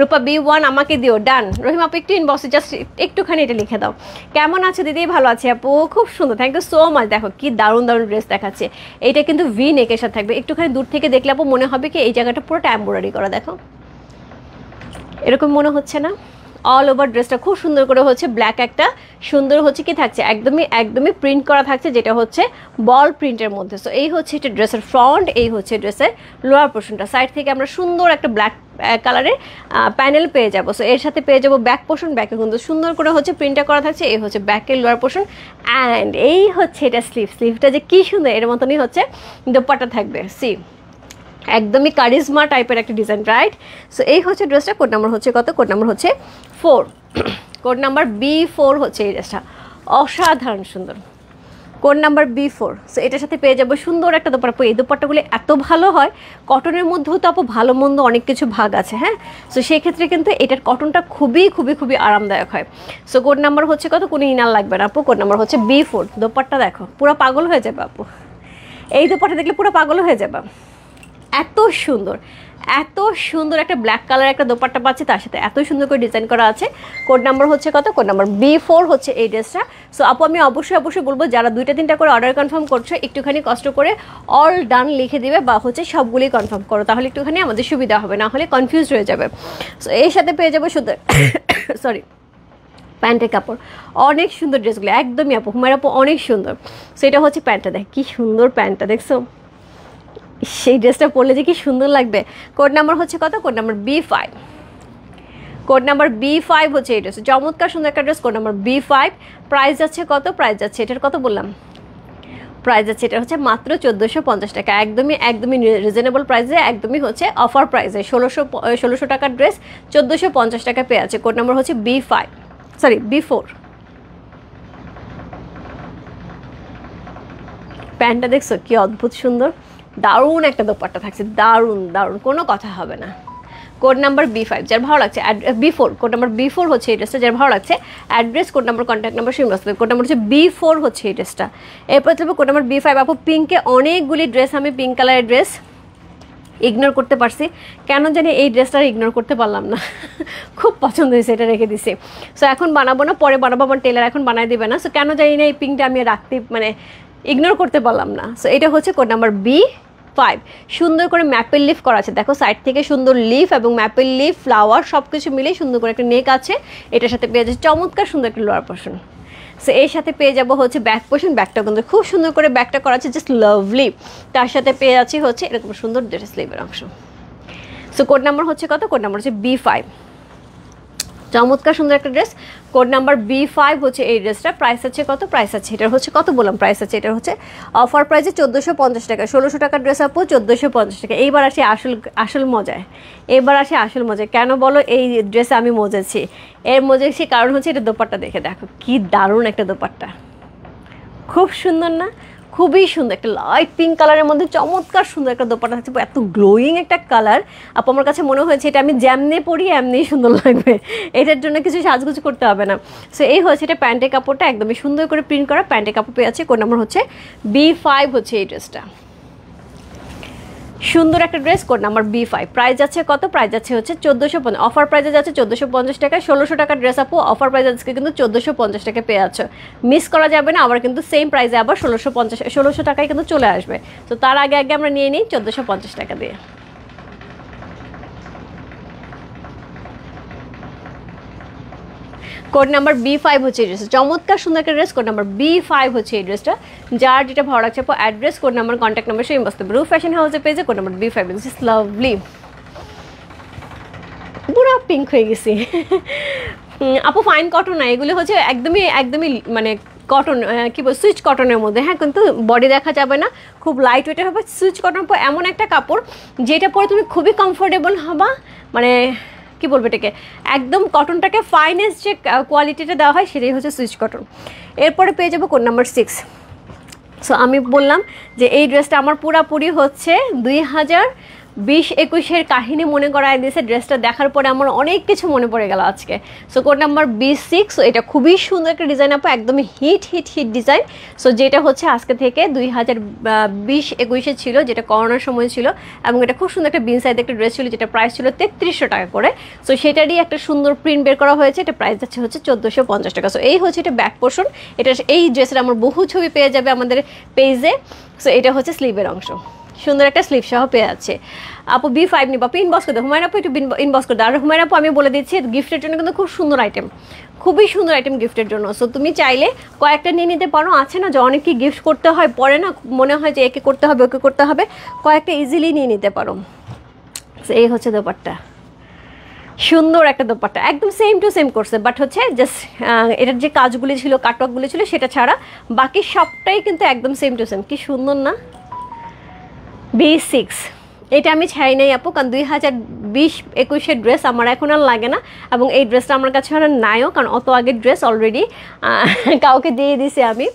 রূপা B1 আমাকে দিও, ডান। রহিম আপু একটু ইনবক্সে জাস্ট একটুখানি এটা লিখে দাও, কেমন আছে দিদি? ভালো আছে আপু, খুব সুন্দর, থ্যাংক ইউ সো মাচ। দেখো কি দারুণ দারুণ ড্রেস দেখাচ্ছে, এইটা কিন্তু ভি নেকের সাথে থাকবে, একটুখানি দূর থেকে দেখলে আপু মনে হবে কি এই জায়গাটা পুরোটা এমব্রয়ডারি করা, দেখো এরকম মনে হচ্ছে না? অল ওভার ড্রেসটা খুব সুন্দর করে হচ্ছে ব্ল্যাক একটা সুন্দর হচ্ছে কি থাকছে, একদমই একদমই প্রিন্ট করা থাকছে, যেটা হচ্ছে বল প্রিন্টের মধ্যে। সো এই হচ্ছে এটা ড্রেসের ফ্রন্ট, এই হচ্ছে ড্রেসের লোয়ার পোর্শনটা, সাইড থেকে আমরা সুন্দর একটা ব্ল্যাক কালারের প্যানেল পেয়ে যাবো। সো এর সাথে পেয়ে যাবো ব্যাক পোর্শন, ব্যাকে কিন্তু সুন্দর করে হচ্ছে প্রিন্টটা করা থাকছে, এই হচ্ছে ব্যাকের লোয়ার পোর্শন অ্যান্ড এই হচ্ছে এটা স্লিভটা যে কি সুন্দর, এর মতনই হচ্ছে দোপাট্টা থাকবে। সি একদমই কারিজমা টাইপের একটা ডিজাইন, রাইট? সো এই হচ্ছে ড্রেসটা। কোড নাম্বার হচ্ছে কত? কোড নাম্বার হচ্ছে 4, কোড নাম্বার B4 হচ্ছে এই ড্রেসটা, অসাধারণ সুন্দর, কোড নাম্বার B4। সো এটার সাথে পেয়ে যাবো সুন্দর একটা দোপাট্টা। এই দোপাট্টাগুলো এত ভালো হয়, কটনের মধ্যেও তো আপু ভালো মন্দ অনেক কিছু ভাগ আছে, হ্যাঁ সো সেই ক্ষেত্রে কিন্তু এটার কটনটা খুবই খুবই খুবই আরামদায়ক হয়। সো কোড নাম্বার হচ্ছে কত? কোনো ইনার লাগবে না আপু, কোড নাম্বার হচ্ছে B4। দোপাট্টা দেখো পুরো পাগল হয়ে যাবে আপু, এই দোপাট্টা দেখলে পুরো পাগল হয়ে যাবে, এত সুন্দর, এত সুন্দর একটা ব্ল্যাক কালার একটা দোপাট্টা পাচ্ছে, তার সাথে এত সুন্দর করে ডিজাইন করা আছে। কোড নাম্বার হচ্ছে কত? কোড নাম্বার B4 হচ্ছে এই ড্রেসটা। সো আপু আমি অবশ্যই অবশ্যই বলবো, যারা 2টা-3টা করে অর্ডার কনফার্ম করছো, একটুখানি কষ্ট করে অল ডান লিখে দিবে বা হচ্ছে সবগুলোই কনফার্ম করো, তাহলে একটুখানি আমাদের সুবিধা হবে, না হলে কনফিউজ হয়ে যাবে। সো এর সাথে পেয়ে যাবো শুধু সরি প্যান্টের কাপড়, অনেক সুন্দর ড্রেসগুলো, একদমই আপু হুমায়রা আপু অনেক সুন্দর। সেটা হচ্ছে প্যান্টটা, দেখ কি সুন্দর প্যান্টটা, দেখছো সেই ড্রেসটা পরলে যে কি সুন্দর লাগবে। কোড নাম্বার হচ্ছে কত? Code number B5, code number B5 হচ্ছে এই ড্রেস, চমৎকার সুন্দর একটা dress. Code number B5, price যাচ্ছে কত? প্রাইস যাচ্ছে এটার কত বললাম, প্রাইস যাচ্ছে এটা হচ্ছে মাত্র 1450 টাকা, একদমই একদমই রিজনেবল প্রাইসে, একদমই হচ্ছে অফার প্রাইসে, 1600 টাকার ড্রেস 1450 টাকা পেয়ে আছে। কোড নাম্বার হচ্ছে B4। প্যান্টটা দেখছো কি অদ্ভুত সুন্দর, দারুণ একটা দোপাট্টা থাকছে, দারুণ দারুণ, কোনো কথা হবে না। কোড নাম্বার B5 যার ভালো লাগছে, B4 কোড নাম্বার B4 হচ্ছে এই ড্রেসটা, যার ভালো লাগছে address, code number, contact number same আসবে। কোড নাম্বার হচ্ছে B4 হচ্ছে এই ড্রেসটা। এরপর চলবে কোড নাম্বার B5। আপু পিঙ্কে অনেকগুলি ড্রেস, আমি পিঙ্ক কালারের ড্রেস ইগনোর করতে পারছি, কেন জানি এই ড্রেসটা ইগনোর করতে পারলাম না। খুব পছন্দ হয়েছে, এটা রেখে দিছি। সো এখন বানাবো না, পরে বানাবো, আমার টেলার এখন বানাই দিবে না। সো কেন জানি না এই পিঙ্কটা আমি রাখতে মানে ইগনোর করতে পারলাম না। সো এটা হচ্ছে কোড নাম্বার B5। সুন্দর করে ম্যাপেল লিফ করা আছে, দেখো সাইড থেকে সুন্দর লিফ এবং ম্যাপেল লিফ ফ্লাওয়ার সব কিছু মিলে সুন্দর করে একটা নেক আছে। এটার সাথে পেয়ে যাচ্ছে চমৎকার সুন্দর একটা লোয়ার পোর্শন। সো এর সাথে পেয়ে যাবো হচ্ছে ব্যাক পোর্শন, ব্যাকটা কিন্তু খুব সুন্দর করে ব্যাকটা করা আছে, জাস্ট লাভলি। তার সাথে পেয়ে যাচ্ছি হচ্ছে এরকম সুন্দর ড্রেস স্লিভের অংশ। সো কোড নাম্বার হচ্ছে কত? কোড নাম্বার হচ্ছে B5। চমৎকার সুন্দর একটা ড্রেস, কোড নাম্বার B5 হচ্ছে এই ড্রেসটা। প্রাইস আছে কত? প্রাইস আছে এটার হচ্ছে কত বললাম, প্রাইস আছে এটার হচ্ছে অফার প্রাইসে 1450 টাকা। 1600 টাকার ড্রেস আপু 1450 টাকা। এইবার আসি আসল মজায়, এবার আসি আসল মজায়। কেন বলো এই ড্রেসে আমি মজেছি? এর মজেছি কারণ হচ্ছে এটা দোপাট্টা দেখে দেখো কি দারুণ একটা দোপাট্টা, খুব সুন্দর না? খুবই সুন্দর, একটা লাইট পিঙ্ক কালারের মধ্যে চমৎকার সুন্দর একটা দোপাট্টা থাকছে, এত গ্লোয়িং একটা কালার। আপু আমার কাছে মনে হয়েছে এটা আমি যেমনি পরি এমনিই সুন্দর লাগবে, এটার জন্য কিছু সাজগুজ করতে হবে না। সো এই হচ্ছে এটা প্যান্টের কাপড়টা, একদমই সুন্দর করে প্রিন্ট করা প্যান্টের কাপড় পেয়ে আছে। কোড নাম্বার হচ্ছে B5 হচ্ছে এই ড্রেসটা। সুন্দর একটা dress, code number B5। Price আছে কত? প্রাইস আছে হচ্ছে 1450। অফার প্রাইসে যাচ্ছে 1450 টাকা। 1600 টাকার ড্রেস আপু অফার প্রাইস আজকে কিন্তু 1450 টাকা পেয়ে যাচ্ছ, মিস করা যাবে না। আবার কিন্তু সেম প্রাইসে আবার 1600 টাকায় কিন্তু চলে আসবে। তো তার আগে আগে আমরা নিয়ে নিই 1450 টাকা দিয়ে। কোড নাম্বার B5 হচ্ছে এই ড্রেসটা, চমৎকার সুন্দর একটা ড্রেস। কোড নাম্বার B5 হচ্ছে এই ড্রেসটা, যার যেটা ভালো লাগছে আপু address, code number, contact number same বসতে ব্লু ফ্যাশন হাউসে পেয়েছে। Code number B5 is lovely, পুরো পিঙ্ক হয়ে গেছি। আপু ফাইন কটন না, এগুলো হচ্ছে একদমই একদমই মানে কটন, কি বল সুইচ কটনের মধ্যে। হ্যাঁ, কিন্তু বডি দেখা যাবে না, খুব লাইট ওয়েটের হবে। সুইচ কটন এমন একটা কাপড় যেটা পরে তুমি খুবই কমফোর্টেবল হবা, মানে কি বলবো এটাকে, একদম কটনটাকে ফাইনেস্ট যে কোয়ালিটিটা দেওয়া হয় সেটাই হচ্ছে সুইচ কটন। এরপরে পেয়ে যাবো কোড নাম্বার 6। সো আমি বললাম যে এই ড্রেসটা আমার পুরাপুরি হচ্ছে 2020-21-এর কাহিনী মনে করায় দিয়েছে। ড্রেসটা দেখার পরে আমার অনেক কিছু মনে পড়ে গেল আজকে। So code number B6। So এটা খুবই সুন্দর একটা ডিজাইন আপু, একদমই হিট ডিজাইন। সো যেটা হচ্ছে আজকে থেকে 2020-21-এ ছিল, যেটা করোনার সময় ছিল, এবং এটা খুব সুন্দর একটা বিন সাইজ একটা ড্রেস ছিল, যেটা প্রাইস ছিল 3300 টাকা করে। সো সেটারই একটা সুন্দর প্রিন্ট বের করা হয়েছে, এটা প্রাইস যাচ্ছে হচ্ছে 1450 টাকা। সো এই হচ্ছে এটা ব্যাক পোর্শন। এটা এই ড্রেসের আমার বহু ছবি পেয়ে যাবে আমাদের পেজে। সো এটা হচ্ছে স্লিভের অংশ, সুন্দর একটা স্লিভ সহ পেয়ে যাচ্ছে। আপু B5 নিবা, আপু ইনবক্স করে দাও, হুমায়ুন আপু একটু ইনবক্স করে দাও। আর হুমায়ুন আপু আমি বলে দিচ্ছি গিফটের জন্য কিন্তু খুব সুন্দর আইটেম, খুবই সুন্দর আইটেম গিফটের জন্য। সো তুমি চাইলে কয়েকটা নিয়ে নিতে পারো। আছে না যে অনেককে গিফট করতে হয়, পরে না মনে হয় যে একে করতে হবে ওকে করতে হবে, কয়েকটা ইজিলি নিয়ে নিতে পারো। এই হচ্ছে দোপাট্টা, সুন্দর একটা দোপাট্টা, একদম সেম টু সেম করছে, বাট হচ্ছে জাস্ট এটার যে কাজগুলি ছিল, কাটওয়ার্কগুলি ছিল, সেটা ছাড়া বাকি সবটাই কিন্তু একদম সেম টু সেম। কি সুন্দর না? B6 এটা আমি ছাই নাই আপু, কারণ 2020-21-এর ড্রেস আমার এখন আর লাগে না, এবং এই ড্রেসটা আমার কাছে আর নাইও, কারণ অত আগের ড্রেস অলরেডি কাউকে দিয়ে দিছি আমি।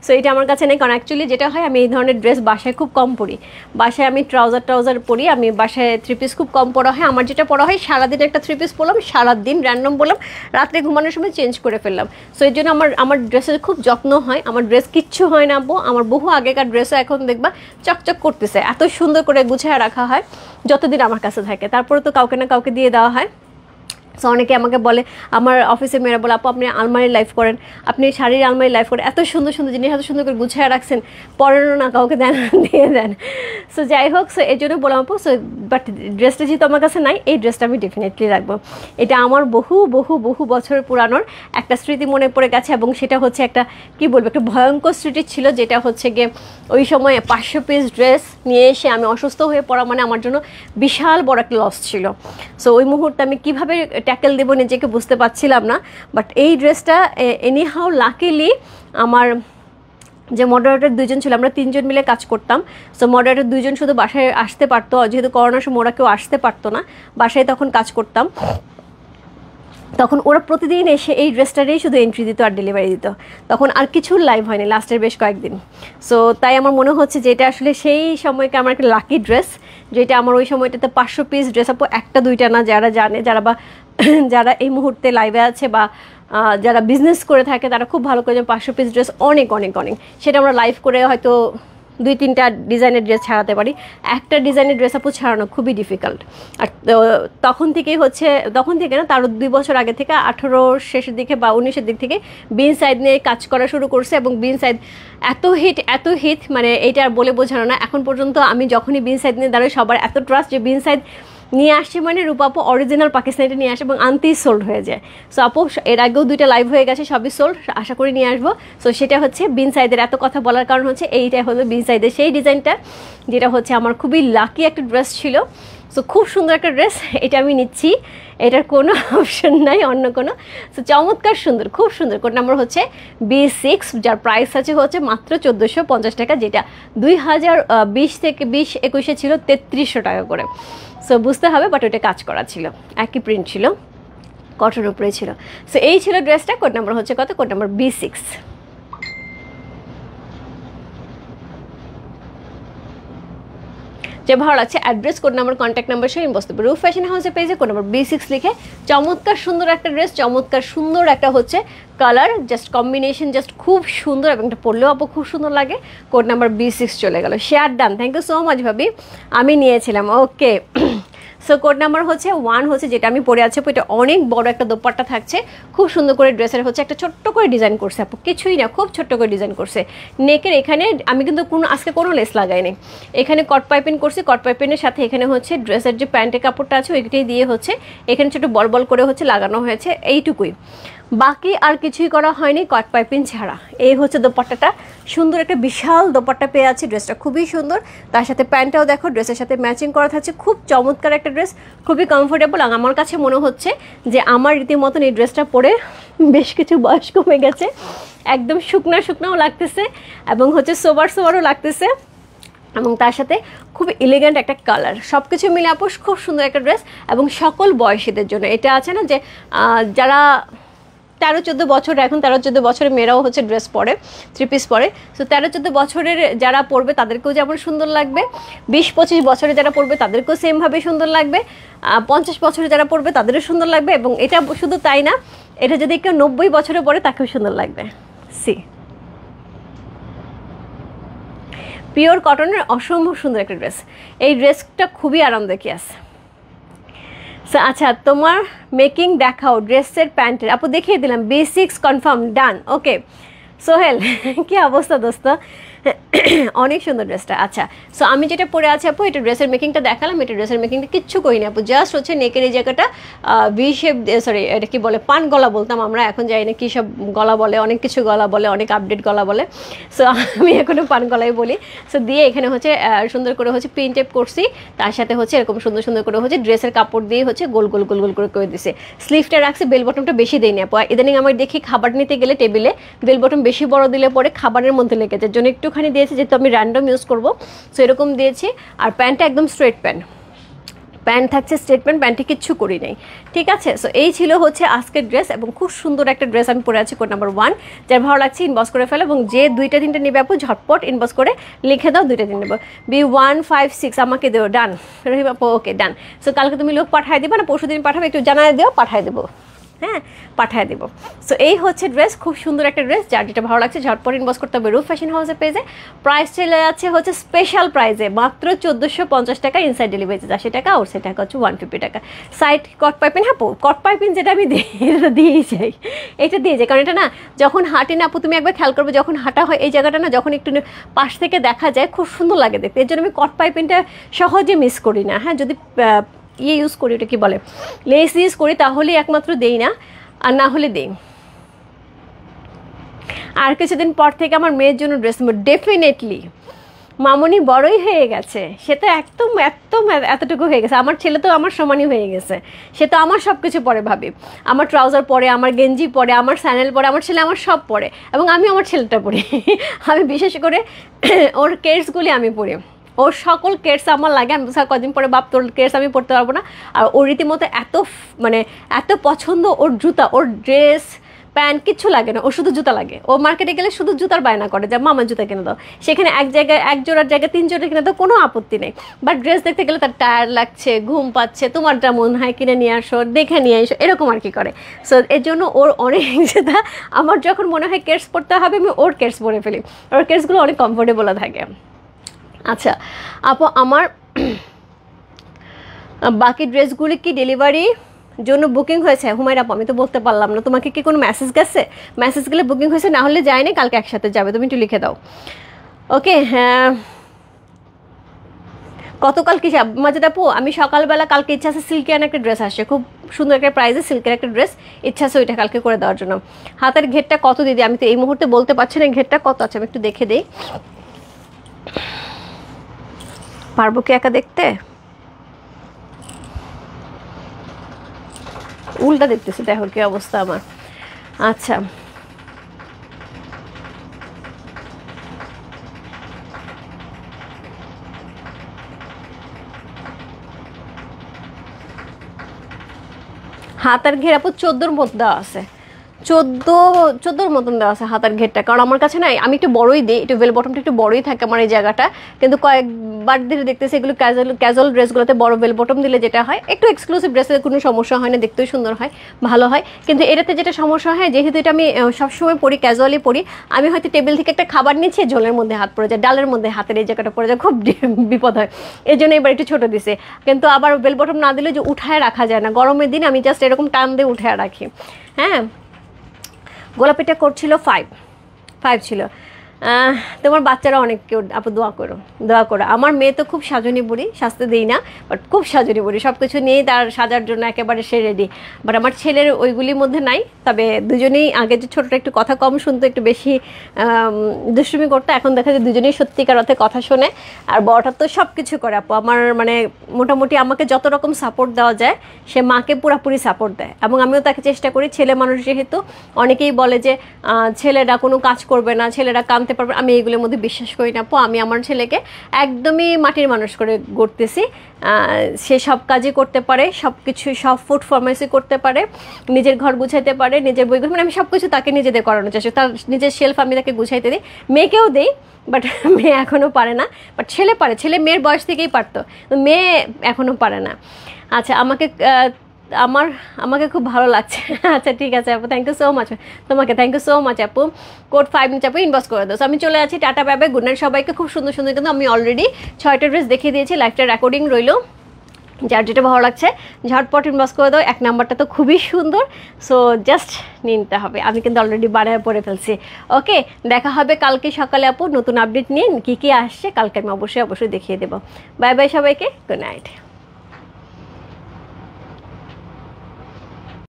সো এটা আমার কাছে নেই, কারণ অ্যাকচুয়ালি যেটা হয় আমি এই ধরনের ড্রেস বাসায় খুব কম পরি। বাসায় আমি ট্রাউজার পরি, আমি বাসায় 3 পিস খুব কম পরা হয়। আমার যেটা পরা হয় সারাদিন একটা 3 পিস পরলাম, সারাদিন র্যান্ডম বললাম, রাত্রে ঘুমানোর সময় চেঞ্জ করে ফেললাম। সো এই জন্য আমার ড্রেসের খুব যত্ন হয়, আমার ড্রেস কিচ্ছু হয় না আপু। আমার বহু আগেকার ড্রেসও এখন দেখবা চকচক করতেছে, এত সুন্দর করে গুছিয়ে রাখা হয় যতদিন আমার কাছে থাকে, তারপরে তো কাউকে না কাউকে দিয়ে দেওয়া হয়। সো অনেকে আমাকে বলে, আমার অফিসে মেয়েরা বলে, আপু আপনি আলমারি লাইফ করেন, আপনি শাড়ির আলমারি লাইফ করেন, এত সুন্দর সুন্দর জিনিস এত সুন্দর করে গুছিয়ে রাখছেন, পরেনও না, কাউকে দেন, দিয়ে দেন। সো যাই হোক, সো এই জন্য বললাম আপু। সো বাট ড্রেসটা যেহেতু আমার কাছে নাই, এই ড্রেসটা আমি ডেফিনেটলি রাখবো। এটা আমার বহু বহু বহু বছরের পুরানোর একটা স্মৃতি মনে পড়ে গেছে, এবং সেটা হচ্ছে একটা কি বলবো, একটা ভয়ঙ্কর স্মৃতি ছিল, যেটা হচ্ছে গিয়ে ওই সময় 500 পিস ড্রেস নিয়ে এসে আমি অসুস্থ হয়ে পড়া মানে আমার জন্য বিশাল বড় একটা লস ছিল। সো ওই মুহূর্তে আমি কীভাবে ট্যাকেল দেবো নিজেকে বুঝতে পারছিলাম না। বাট এই ড্রেসটা এনিহাউ লাকিলি আমার যে মডারেটর 2জন ছিল, আমরা 3জন মিলে কাজ করতাম। সো মডারেটর 2জন শুধু বাসায় আসতে পারতো, যেহেতু করোনার সময় ওরা কেউ আসতে পারতো না, বাসায় তখন কাজ করতাম। তখন ওরা প্রতিদিন এসে এই ড্রেসটারই শুধু এন্ট্রি দিত আর ডেলিভারি দিত, তখন আর কিছু লাইভ হয়নি লাস্টের বেশ কয়েকদিন। সো তাই আমার মনে হচ্ছে যে এটা আসলে সেই সময়কে আমার একটা লাকি ড্রেস, যেটা আমার ওই সময়টাতে 500 পিস ড্রেস আপু, একটা দুইটা না, যারা জানে, যারা বা যারা এই মুহূর্তে লাইভে আছে বা যারা বিজনেস করে থাকে তারা খুব ভালো করে, 500 পিস ড্রেস অনেক অনেক অনেক, সেটা আমরা লাইভ করে হয়তো 2-3টা ডিজাইনের ড্রেস ছাড়াতে পারি, একটা ডিজাইনের ড্রেস আপু ছাড়ানো খুবই ডিফিকাল্ট। আর তখন থেকেই হচ্ছে, তখন থেকে না, তারও 2 বছর আগে থেকে, 18 শেষের দিকে বা 19-এর দিক থেকে বিন সাইড নিয়ে কাজ করা শুরু করছে, এবং বিন সাইড এত হিট মানে এইটা আর বলে বোঝানো না। এখন পর্যন্ত আমি যখনই বিন সাইড নিয়ে দাঁড়াই সবার এত ট্রাস্ট যে বিন সাইড নিয়ে আসছে মানে রূপা আপু অরিজিনাল পাকিস্তানিটা নিয়ে আসে এবং আনতেই সোল্ড হয়ে যায়। সো আপু এর আগেও 2টা লাইভ হয়ে গেছে, সবই সোল্ড, আশা করি নিয়ে আসবো। সো সেটা হচ্ছে বিন সাইদের এত কথা বলার কারণ হচ্ছে এইটাই হলো বিন সাইদের সেই ডিজাইনটা, যেটা হচ্ছে আমার খুবই লাকি একটা ড্রেস ছিল। সো খুব সুন্দর একটা ড্রেস, এটা আমি নিচ্ছি, এটার কোনো অপশন নাই অন্য কোনো। সো চমৎকার সুন্দর, খুব সুন্দর। কোড নাম্বার হচ্ছে B6, যার প্রাইস আছে হচ্ছে মাত্র 1450 টাকা, যেটা 2020 থেকে 20-21-এ ছিল 3300 টাকা করে। সো বুঝতে হবে, বাট ওইটা কাজ করা ছিল, একই প্রিন্ট ছিল, কটন উপরে ছিল। সো এই ছিল ড্রেসটা। কোড নাম্বার হচ্ছে কত? Code number B6। যে ভালো লাগছে address, code number, contact number সহ ইনবক্স করতে পারবে। রূপ ফ্যাশন হাউসের পেজে কোড নাম্বার B6 লিখে। চমৎকার সুন্দর একটা ড্রেস, চমৎকার সুন্দর একটা হচ্ছে কালার, জাস্ট কম্বিনেশন জাস্ট খুব সুন্দর, এবং এটা পরলেও আপু খুব সুন্দর লাগে। কোড নাম্বার B6 চলে গেল, share done, thank you so much ভাবি, আমি নিয়েছিলাম। ওকে, সো কোড নাম্বার হচ্ছে 1 হচ্ছে যেটা আমি পরে আছি, এটা অনেক বড় একটা দোপাট্টা থাকছে, খুব সুন্দর করে ড্রেসের হচ্ছে একটা ছোট্ট করে ডিজাইন করছে আপু, কিছুই না, খুব ছোট্ট করে ডিজাইন করছে। নেকের এখানে আমি কিন্তু আজকে কোনো লেস লাগাইনি, এখানে কট পাইপিং করছি, কট পাইপিংয়ের সাথে এখানে হচ্ছে ড্রেসের যে প্যান্টের কাপড়টা আছে ওইটাই দিয়ে হচ্ছে এখানে ছোটো বল বল করে হচ্ছে লাগানো হয়েছে, এইটুকুই, বাকি আর কিছুই করা হয়নি কট পাইপিং ছাড়া। এই হচ্ছে দোপাট্টাটা, সুন্দর একটা বিশাল দোপাট্টা পেয়ে আছে, ড্রেসটা খুবই সুন্দর। তার সাথে প্যান্টটাও দেখো ড্রেসের সাথে ম্যাচিং করা থাকছে, খুব চমৎকার একটা ড্রেস, খুবই কমফোর্টেবল। আর আমার কাছে মনে হচ্ছে যে আমার রীতিমতন এই ড্রেসটা পরে বেশ কিছু বয়স কমে গেছে, একদম শুকনাও লাগতেছে, এবং হচ্ছে সোবারও লাগতেছে, এবং তার সাথে খুব এলিগেন্ট একটা কালার, সব কিছু মিলে আপু খুব সুন্দর একটা ড্রেস, এবং সকল বয়সীদের জন্য। এটা আছে না যে যারা 13-14 বছর, এখন 13-14 বছরের মেয়েরাও হচ্ছে ড্রেস পরে, 3 পিস পরে। সো 13-14 বছরের যারা পরবে তাদেরকেও যেমন সুন্দর লাগবে, 20-25 বছরে যারা পরবে তাদেরকেও সেমভাবে সুন্দর লাগবে, 50 বছরে যারা পরবে তাদেরও সুন্দর লাগবে, এবং এটা শুধু তাই না, এটা যদি কেউ 90 বছরে পরে তাকেও সুন্দর লাগবে। সি পিওর কটনের অসম্ভব সুন্দর একটা ড্রেস, এই ড্রেসটা খুবই আরামদায়ক আছে। আচ্ছা, তোমার মেকিং দেখাও ড্রেসের প্যান্টের। আপু দেখিয়ে দিলাম, B6 কনফার্ম, ডান। ওকে সোহেল, কি অবস্থা দোস্ত? অনেক সুন্দর ড্রেসটা। আচ্ছা, সো আমি যেটা পরে আছি আপু, এটা ড্রেসের মেকিংটা দেখালাম, এটা ড্রেসের মেকিংটা কিচ্ছু করিনি আপু, জাস্ট হচ্ছে নেকের এই জায়গাটা ভি শেপ, সরি এটা কি বলে, পান গলা বলতাম আমরা, এখন যাই না কী সব গলা বলে, অনেক কিছু গলা বলে, অনেক আপডেট গলা বলে। সো আমি এখনও পান গলাই বলি। সো দিয়ে এখানে হচ্ছে সুন্দর করে হচ্ছে পিন টেপ করছি, তার সাথে হচ্ছে এরকম সুন্দর সুন্দর করে হচ্ছে ড্রেসের কাপড় দিয়ে হচ্ছে গোল গোল গোল গোল করে দিছে। স্লিভটা রাখছি, বেল বটমটা বেশি দিইনি আপু, ইদানিং আমার দেখি খাবার নিতে গেলে টেবিলে বেল বটম বেশি বড় দিলে পরে খাবারের মধ্যে লেগে যায়, জন্য একটুখানি দিয়েছি, যেহেতু আমি র্যান্ডম ইউজ করবো, সো এরকম দিয়েছি। আর প্যান্টটা একদম স্ট্রেট প্যান্ট থাকছে, স্ট্রেট প্যান্টে কিচ্ছু করি নাই, ঠিক আছে। সো এই ছিল হচ্ছে আজকের ড্রেস, এবং খুব সুন্দর একটা ড্রেস আমি পরে আছি। কোড নাম্বার 1, যার ভালো লাগছে ইনবক্স করে ফেলো, এবং যে 2-3টা নেবে আপু ঝটপট ইনবক্স করে লিখে দাও, 2-3 নেবো। B156 আমাকে দেও, ডান রহিম আপু, ওকে ডান। সো কালকে তুমি লোক পাঠাই দিবা না পরশু দিন পাঠাবে, একটু জানাই দিও, পাঠাই দেবো, হ্যাঁ পাঠিয়ে দেবো। সো এই হচ্ছে ড্রেস, খুব সুন্দর একটা ড্রেস, যার যেটা ভালো লাগছে ঝটপট ইনবক্স করতে হবে রূপ ফ্যাশন হাউসের পেজে। প্রাইস চলে যাচ্ছে হচ্ছে স্পেশাল প্রাইসে মাত্র 1450 টাকা, ইনসাইড ডেলিভারি 80 টাকা, আউটসাইড টাকা হচ্ছে 150 টাকা। সাইড কট পাইপিং, হ্যাঁ কট পাইপিং যেটা আমি দিই, এটা দিয়েই যাই, এটা দিয়ে যাই, কারণ এটা না যখন হাঁটি না আপু, তুমি একবার খেয়াল করবে যখন হাঁটা হয় এই জায়গাটা না, যখন একটু পাশ থেকে দেখা যায় খুব সুন্দর লাগে দেখতে, এর জন্য আমি কট পাইপিংটা সহজে মিস করি না। হ্যাঁ, যদি ইউজ করি, ওটা কি বলে, লেস ইউজ করি, তাহলেই একমাত্র দেই না, আর না হলে দেই। আর কিছুদিন পর থেকে আমার মেয়ের জন্য ড্রেস নেব ডেফিনেটলি। মামনি বড়ই হয়ে গেছে, সে তো একদম একদম এতটুকু হয়ে গেছে, আমার ছেলে তো আমার সমানই হয়ে গেছে, সে তো আমার সব কিছু পরে ভাবি, আমার ট্রাউজার পরে, আমার গেঞ্জি পরে, আমার স্যান্ডেল পরে, আমার ছেলে আমার সব পরে, এবং আমি আমার ছেলেটা পরি। আমি বিশেষ করে ওর কেসগুলি আমি পরি, ওর সকল কেটস আমার লাগে, আমি কদিন পরে বাপ তোর কেটস আমি পড়তে পারবো না। আর ওর রীতিমতো এত মানে এত পছন্দ ওর জুতা, ওর ড্রেস প্যান্ট কিচ্ছু লাগে না, ওর শুধু জুতা লাগে। ও মার্কেটে গেলে শুধু জুতার বায়না করে যে মামা জুতা কিনে দাও, সেখানে এক জায়গায় এক জোড়ার জায়গায় 3 জোড়া কিনে দাও, কোনো আপত্তি নেই। বাট ড্রেস দেখতে গেলে তার টায়ার লাগছে, ঘুম পাচ্ছে, তোমারটা মনে হয় কিনে নিয়ে আসো, দেখে নিয়ে এসো, এরকম আর কি করে। সো এর জন্য ওর অনেক জুতা, আমার যখন মনে হয় কেটস পরতে হবে আমি ওর কেটস পরে ফেলি, ওর কেটসগুলো অনেক কমফোর্টেবলও থাকে। আচ্ছা আপু, আমার বাকি ড্রেসগুলি কি ডেলিভারি জন্য বুকিং হয়েছে? হুমায়রা আপু, আমি তো বলতে পারলাম না, তোমাকে কি কোনো মেসেজ গেছে? মেসেজ গেলে বুকিং হয়েছে, না হলে যায়নি, কালকে একসাথে যাবে, তুমি একটু লিখে দাও। ওকে, হ্যাঁ গতকাল কি মাঝে আপু, আমি সকালবেলা কালকে ইচ্ছা আছে সিল্কের একটা ড্রেস আসছে, খুব সুন্দর একটা প্রাইসে সিল্কের একটা ড্রেস ইচ্ছা আছে, ওইটা কালকে করে দেওয়ার জন্য। হাতের ঘেরটা কত দিদি? আমি তো এই মুহূর্তে বলতে পারছি না ঘেরটা কত আছে, আমি একটু দেখে দিই। পারবো কি একা দেখতে? উল্টা দেখতেছি, দেখো কি অবস্থা আমার। আচ্ছা হাতার ঘের আপু 14-র মধ্যে দেওয়া আছে, 14-র মতন দেওয়া আছে হাতার ঘেরটা। কারণ আমার কাছে না, আমি একটু বড়ই দিই, একটু বেল বটমটা একটু বড়ই থাকে আমার এই জায়গাটা, কিন্তু কয়েকবার ধরে দেখতেছি এগুলো ক্যাজুয়াল ড্রেসগুলোতে বড় বেল বটম দিলে যেটা হয়, একটু এক্সক্লুসিভ ড্রেসে কোনো সমস্যা হয় না, দেখতেও সুন্দর হয়, ভালো হয়। কিন্তু এটাতে যেটা সমস্যা হয়, যেহেতু এটা আমি সবসময় পরি, ক্যাজুয়ালি পরি, আমি হয়তো টেবিল থেকে একটা খাবার নিচ্ছি, ঝোলের মধ্যে হাত পড়ে যায়, ডালের মধ্যে হাতের এই জায়গাটা পড়ে যায়, খুব বিপদ হয়। এই জন্য এবার একটু ছোটো দিছে। কিন্তু আবার বেল বটম না দিলে যে উঠায় রাখা যায় না, গরমের দিন আমি জাস্ট এরকম টান দিয়ে উঠায় রাখি। হ্যাঁ, গোলাপিটা করছিল 5 ছিল। তোমার বাচ্চারা অনেক কেউ আপু, দোয়া করো, দোয়া করো। আমার মেয়ে তো খুব সাজনি বুড়ি, সাজতে দিই না, বাট খুব সাজনি বুড়ি, সব কিছু নিয়েই তার সাজার জন্য একেবারে সে রেডি। বাট আমার ছেলের ওইগুলির মধ্যে নাই, তবে দুজনেই আগে যে ছোটোটা একটু কথা কম শুনতো, একটু বেশি দুষ্টুমি করতো, এখন দেখা যায় দুজনেই সত্যিকার অর্থে কথা শোনে। আর বড়টা তো সব কিছু করে আপু, আমার মানে মোটামুটি আমাকে যত রকম সাপোর্ট দেওয়া যায় সে মাকে পুরোপুরি সাপোর্ট দেয়, এবং আমিও তাকে চেষ্টা করি। ছেলে মানুষ যেহেতু, অনেকেই বলে যে ছেলেরা কোনো কাজ করবে না, ছেলেরা কামতে পারবে, আমি এইগুলোর মধ্যে বিশ্বাস করি না আপু। আমি আমার ছেলেকে একদমই মাটির মানুষ করে গড়তেছি, সে সব কাজই করতে পারে, সব কিছু, সব ফুড ফার্মেসি করতে পারে, নিজের ঘর গুছাইতে পারে, নিজের বই, মানে আমি সব কিছু তাকে নিজেদের করানোর চেষ্টা, তার নিজের শেলফ আমি তাকে গুছাইতে দিই, মেয়েকেও দিই, বাট মেয়ে এখনও পারে না। বাট ছেলে পারে, ছেলে মেয়ের বয়স থেকেই পারতো, মেয়ে এখনও পারে না। আচ্ছা আমাকে খুব ভালো লাগছে। আচ্ছা ঠিক আছে আপু, থ্যাংক ইউ সো মাচ তোমাকে, থ্যাংক ইউ সো মাচ আপু। কোড 5 নিচে আপু ইনবক্স করে দাও। আমি চলে আছি, tata bye bye, good night সবাইকে। খুব সুন্দর সুন্দর, কিন্তু আমি অলরেডি 6টা ড্রেস দেখিয়ে দিয়েছি, লাইভটা রেকর্ডিং রইলো, যার যেটা ভালো লাগছে ঝটপট ইনবক্স করে দাও। 1 নাম্বারটা তো খুবই সুন্দর, সো জাস্ট নিতে হবে, আমি কিন্তু অলরেডি বানায় পরে ফেলছি। ওকে, দেখা হবে কালকে সকালে আপু, নতুন আপডেট নিয়ে কী কী আসছে কালকে আমি অবশ্যই দেখিয়ে দেবো। বাই বাই সবাইকে, গুড নাইট।